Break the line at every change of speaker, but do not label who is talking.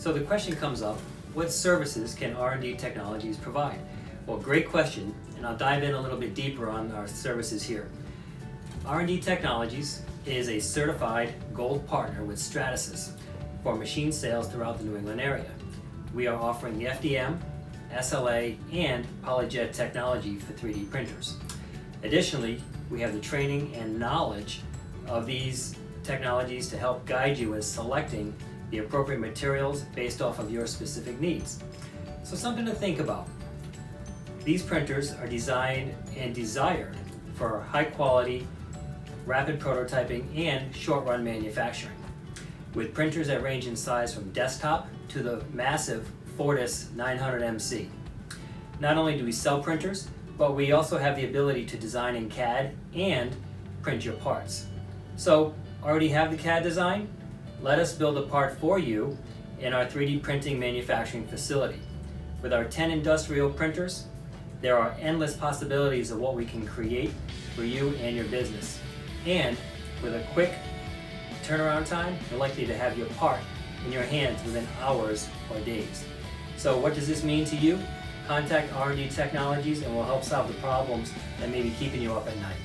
So the question comes up, what services can RnD Technologies provide? Well, great question, and I'll dive in a little bit deeper on our services here. RnD Technologies is a certified gold partner with Stratasys for machine sales throughout the New England area. We are offering the FDM, SLA, and PolyJet technology for 3D printers. Additionally, we have the training and knowledge of these technologies to help guide you in selecting the appropriate materials based off of your specific needs. So something to think about. These printers are designed and desired for high quality, rapid prototyping, and short run manufacturing, with printers that range in size from desktop to the massive Fortis 900MC. Not only do we sell printers, but we also have the ability to design in CAD and print your parts. So, already have the CAD design? Let us build a part for you in our 3D printing manufacturing facility. With our 10 industrial printers, there are endless possibilities of what we can create for you and your business. And with a quick turnaround time, you're likely to have your part in your hands within hours or days. So what does this mean to you? Contact RnD Technologies and we'll help solve the problems that may be keeping you up at night.